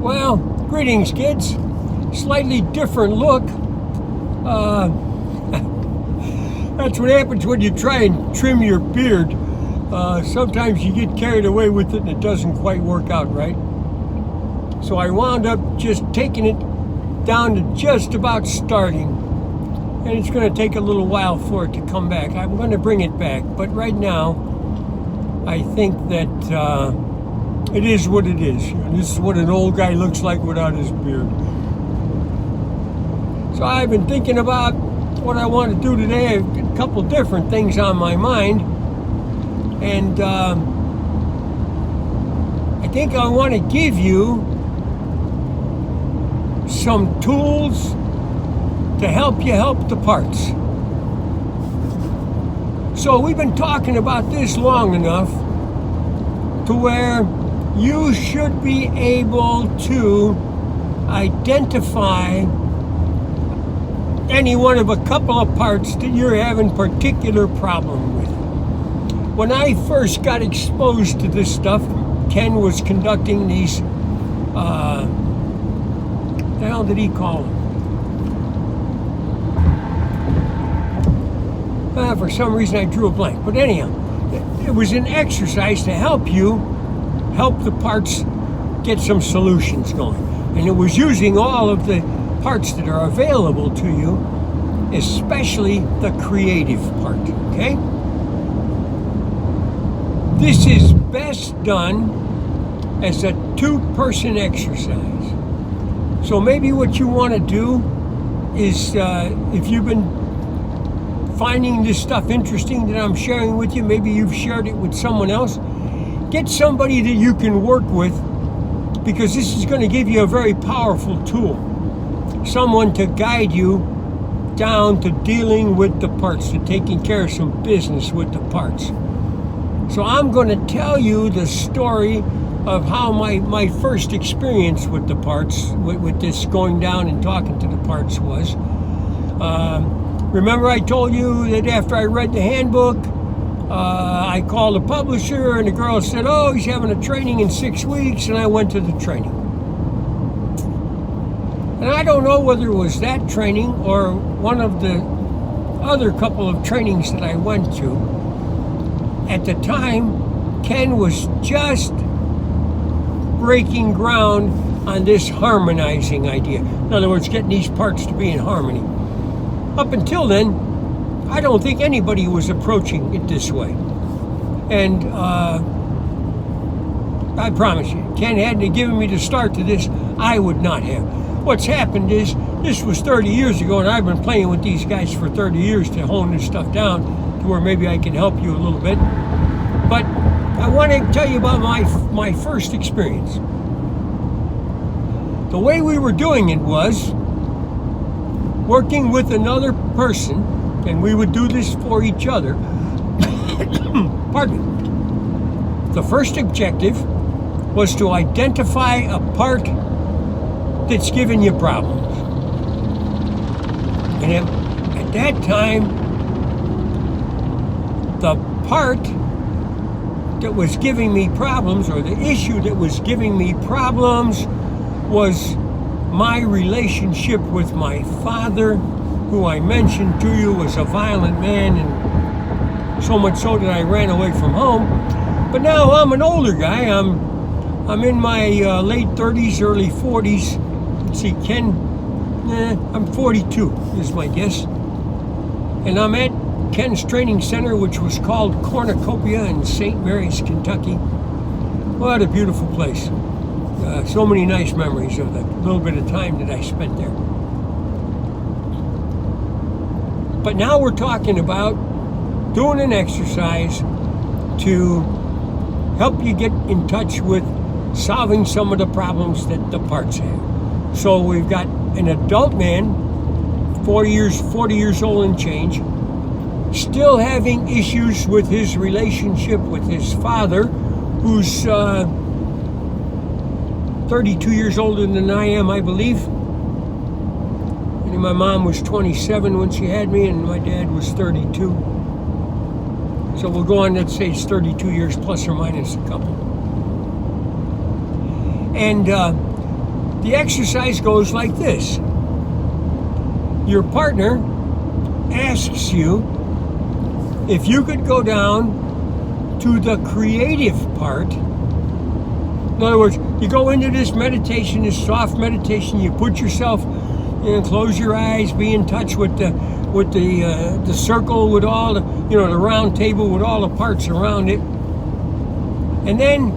Well, greetings, kids. Slightly different look. That's what happens when you try and trim your beard. Sometimes you get carried away with it and it doesn't quite work out right. So I wound up just taking it down to just about starting. And it's going to take a little while for it to come back. I'm going to bring it back. But right now, I think that it is what it is. This is what an old guy looks like without his beard. So I've been thinking about what I want to do today. I have a couple different things on my mind. And I think I want to give you some tools to help you help the parts. So we've been talking about this long enough to where you should be able to identify any one of a couple of parts that you're having particular problem with. When I first got exposed to this stuff, Ken was conducting these, the hell did he call them? For some reason I drew a blank. But anyhow, it was an exercise to help you help the parts get some solutions going. And it was using all of the parts that are available to you, especially the creative part, okay? This is best done as a two-person exercise. So maybe what you want to do is, if you've been finding this stuff interesting that I'm sharing with you, maybe you've shared it with someone else, get somebody that you can work with, because this is going to give you a very powerful tool. Someone to guide you down to dealing with the parts, to taking care of some business with the parts. So I'm going to tell you the story of how my first experience with the parts, with this going down and talking to the parts was. Remember I told you that after I read the handbook, I called the publisher and the girl said, oh, he's having a training in 6 weeks, and I went to the training. And I don't know whether it was that training or one of the other couple of trainings that I went to. At the time, Ken was just breaking ground on this harmonizing idea. In other words, getting these parts to be in harmony. Up until then, I don't think anybody was approaching it this way. And I promise you, Ken hadn't given me the start to this, I would not have. What's happened is, this was 30 years ago, and I've been playing with these guys for 30 years to hone this stuff down to where maybe I can help you a little bit. But I want to tell you about my first experience. The way we were doing it was working with another person, and we would do this for each other. Pardon me. The first objective was to identify a part that's giving you problems. And at that time, the part that was giving me problems, or the issue that was giving me problems, was my relationship with my father, who I mentioned to you was a violent man, and so much so that I ran away from home. But now I'm an older guy. I'm in my late 30s, early 40s. Let's see, Ken, I'm 42 is my guess. And I'm at Ken's training center, which was called Cornucopia in St. Mary's, Kentucky. What a beautiful place. So many nice memories of the little bit of time that I spent there. But now we're talking about doing an exercise to help you get in touch with solving some of the problems that the parts have. So we've got an adult man, 40 years old and change, still having issues with his relationship with his father, who's 32 years older than I am, I believe. And my mom was 27 when she had me, and my dad was 32. So we'll go on, let's say it's 32 years plus or minus a couple. And the exercise goes like this. Your partner asks you if you could go down to the creative part. In other words, you go into this meditation, this soft meditation, you put yourself, close your eyes, be in touch with the circle, with all the, the round table with all the parts around it. And then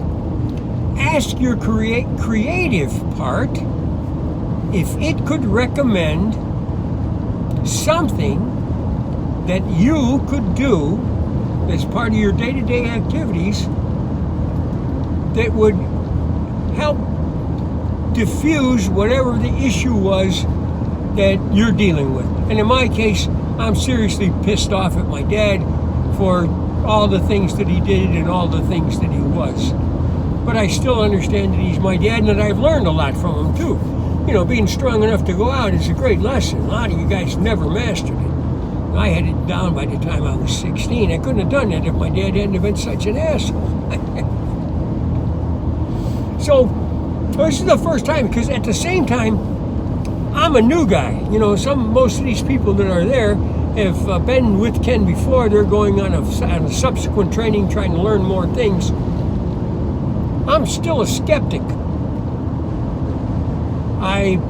ask your creative part if it could recommend something that you could do as part of your day-to-day activities that would help diffuse whatever the issue was that you're dealing with. And in my case, I'm seriously pissed off at my dad for all the things that he did and all the things that he was. But I still understand that he's my dad and that I've learned a lot from him too. Being strong enough to go out is a great lesson. A lot of you guys never mastered it. I had it down by the time I was 16. I couldn't have done that if my dad hadn't have been such an asshole. So, this is the first time, because at the same time, I'm a new guy. Most of these people that are there have been with Ken before. They're going on a subsequent training, trying to learn more things. I'm still a skeptic. I'm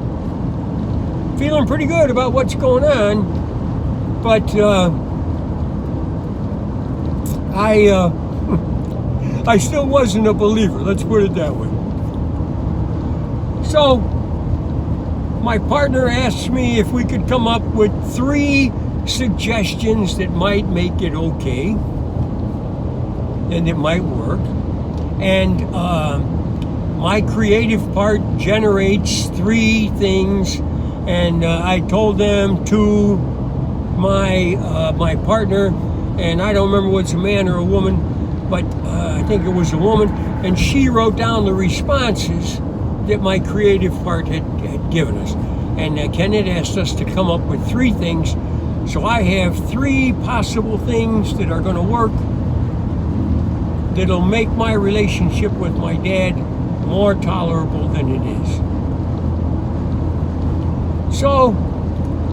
feeling pretty good about what's going on, but I still wasn't a believer. Let's put it that way. So my partner asked me if we could come up with 3 suggestions that might make it okay and it might work. And my creative part generates 3 things, and I told them to my partner, and I don't remember whether it's a man or a woman, but I think it was a woman, and she wrote down the responses that my creative part had given us. And Ken had asked us to come up with 3 things, so I have 3 possible things that are going to work that'll make my relationship with my dad more tolerable than it is. So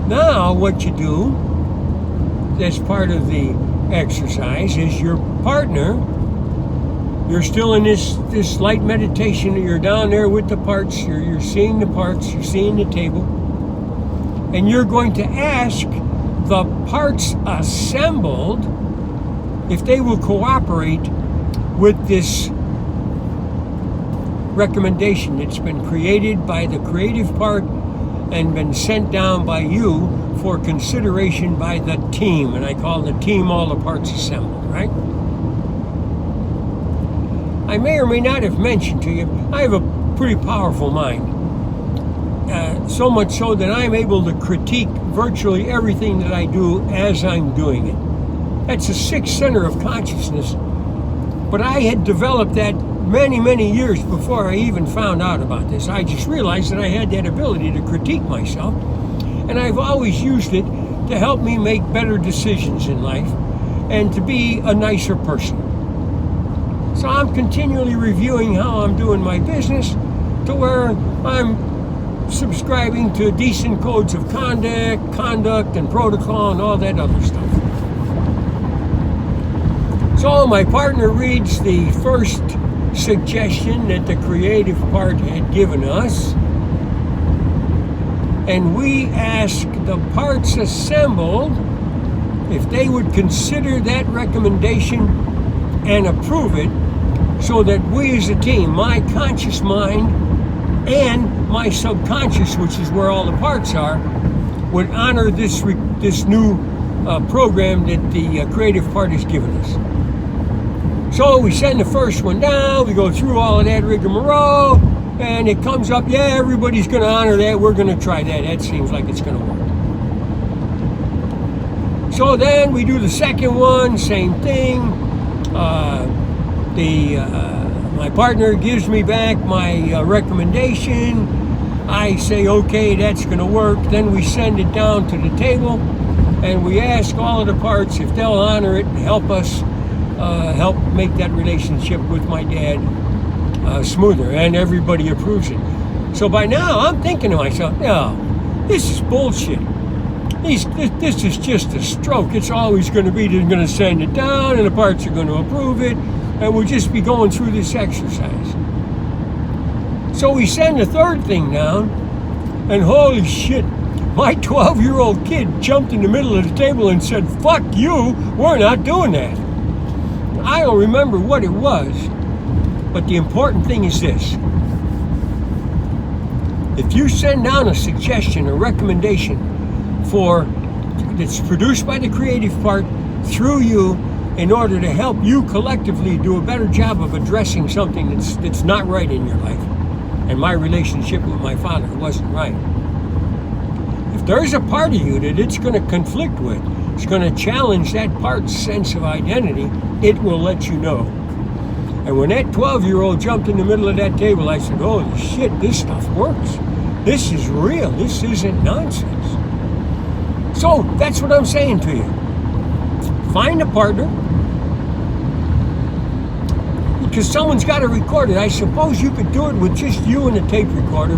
now what you do as part of the exercise is your partner, you're still in this light meditation, you're down there with the parts, you're seeing the parts, you're seeing the table, and you're going to ask the parts assembled if they will cooperate with this recommendation that's been created by the creative part and been sent down by you for consideration by the team. And I call the team all the parts assembled, right? I may or may not have mentioned to you, I have a pretty powerful mind. So much so that I'm able to critique virtually everything that I do as I'm doing it. That's a 6th center of consciousness. But I had developed that many, many years before I even found out about this. I just realized that I had that ability to critique myself, and I've always used it to help me make better decisions in life and to be a nicer person. So I'm continually reviewing how I'm doing my business to where I'm subscribing to decent codes of conduct and protocol and all that other stuff. So my partner reads the first suggestion that the creative part had given us, and we ask the parts assembled if they would consider that recommendation and approve it, so that we as a team, my conscious mind and my subconscious, which is where all the parts are, would honor this new program that the creative part has given us. So we send the first one down, we go through all of that rigmarole, and it comes up, yeah, everybody's going to honor that, we're going to try that, that seems like it's going to work. So then we do the second one, same thing. My partner gives me back my recommendation. I say, okay, that's going to work. Then we send it down to the table, and we ask all of the parts if they'll honor it and help us help make that relationship with my dad smoother, and everybody approves it. So by now, I'm thinking to myself, no, this is bullshit. This is just a stroke. It's always going to be, they're going to send it down and the parts are going to approve it, and we'll just be going through this exercise. So we send the third thing down, and holy shit, my 12-year-old kid jumped in the middle of the table and said, fuck you, we're not doing that. I don't remember what it was, but the important thing is this. If you send down a suggestion, a recommendation that's produced by the creative part through you in order to help you collectively do a better job of addressing something that's not right in your life, and my relationship with my father wasn't right. If there's a part of you that it's going to conflict with, it's going to challenge that part's sense of identity, it will let you know. And when that 12-year-old jumped in the middle of that table, I said, holy shit, this stuff works. This is real. This isn't nonsense. So that's what I'm saying to you. Find a partner, because someone's got to record it. I suppose you could do it with just you and a tape recorder,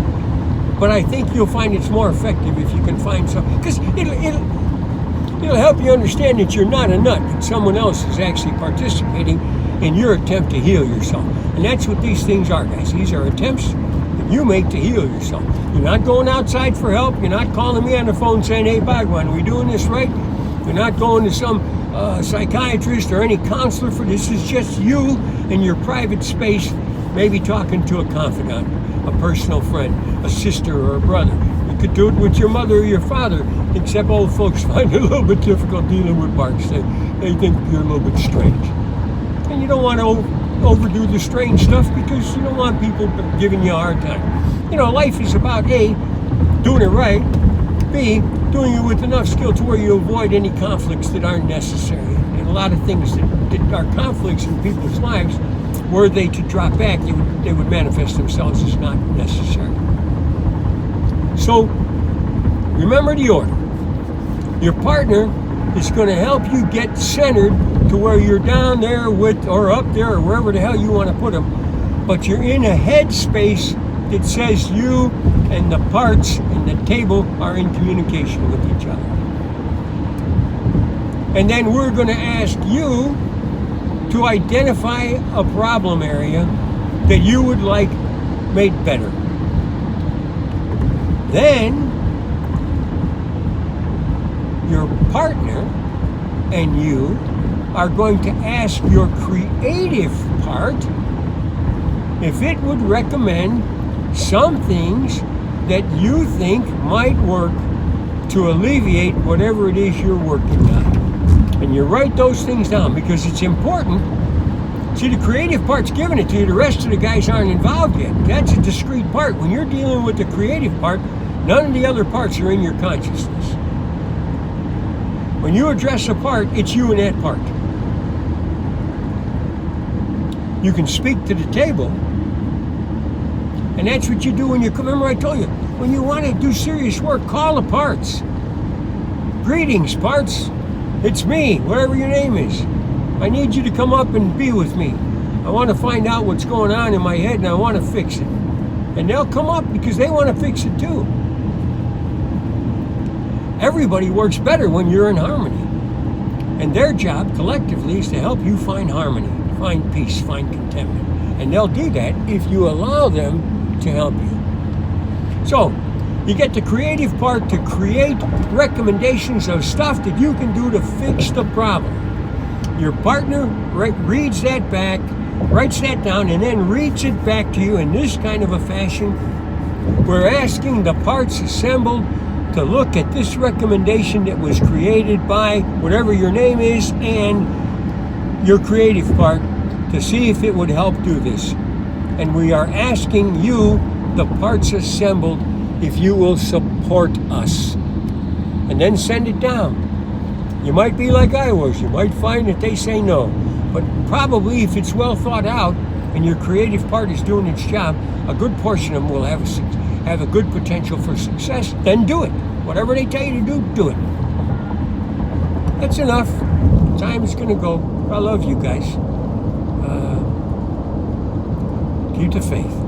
but I think you'll find it's more effective if you can find some, because it'll help you understand that you're not a nut, that someone else is actually participating in your attempt to heal yourself. And that's what these things are, guys. These are attempts that you make to heal yourself. You're not going outside for help. You're not calling me on the phone saying, hey, Bhagwan, are we doing this right? You're not going to some psychiatrist or any counselor for this. Is just you in your private space, maybe talking to a confidant, a personal friend, a sister or a brother. You could do it with your mother or your father, except old folks find it a little bit difficult dealing with barks. They think you're a little bit strange. And you don't want to overdo the strange stuff, because you don't want people giving you a hard time. You know, life is about A, doing it right, B, doing it with enough skill to where you avoid any conflicts that aren't necessary. And a lot of things that are conflicts in people's lives, were they to drop back, they would manifest themselves as not necessary. So, remember the order. Your partner is going to help you get centered to where you're down there with, or up there, or wherever the hell you want to put them, but you're in a headspace that says you and the parts and the table are in communication with each other. And then we're going to ask you to identify a problem area that you would like made better. Then your partner and you are going to ask your creative part if it would recommend some things that you think might work to alleviate whatever it is you're working on. And you write those things down, because it's important. See, the creative part's giving it to you. The rest of the guys aren't involved yet. That's a discrete part. When you're dealing with the creative part, none of the other parts are in your consciousness. When you address a part, it's you and that part. You can speak to the table, and that's what you do when you come. Remember I told you, when you want to do serious work, call the parts. Greetings, parts. It's me, whatever your name is. I need you to come up and be with me. I want to find out what's going on in my head, and I want to fix it. And they'll come up because they want to fix it too. Everybody works better when you're in harmony. And their job collectively is to help you find harmony, find peace, find contentment. And they'll do that if you allow them to help you. So, you get the creative part to create recommendations of stuff that you can do to fix the problem. Your partner reads that back, writes that down, and then reads it back to you in this kind of a fashion. We're asking the parts assembled to look at this recommendation that was created by whatever your name is and your creative part to see if it would help do this. And we are asking you, the parts assembled, if you will support us. And then send it down. You might be like I was. You might find that they say no. But probably if it's well thought out and your creative part is doing its job, a good portion of them will have a good potential for success. Then do it. Whatever they tell you to do, do it. That's enough. Time is going to go. I love you guys. Keep the faith.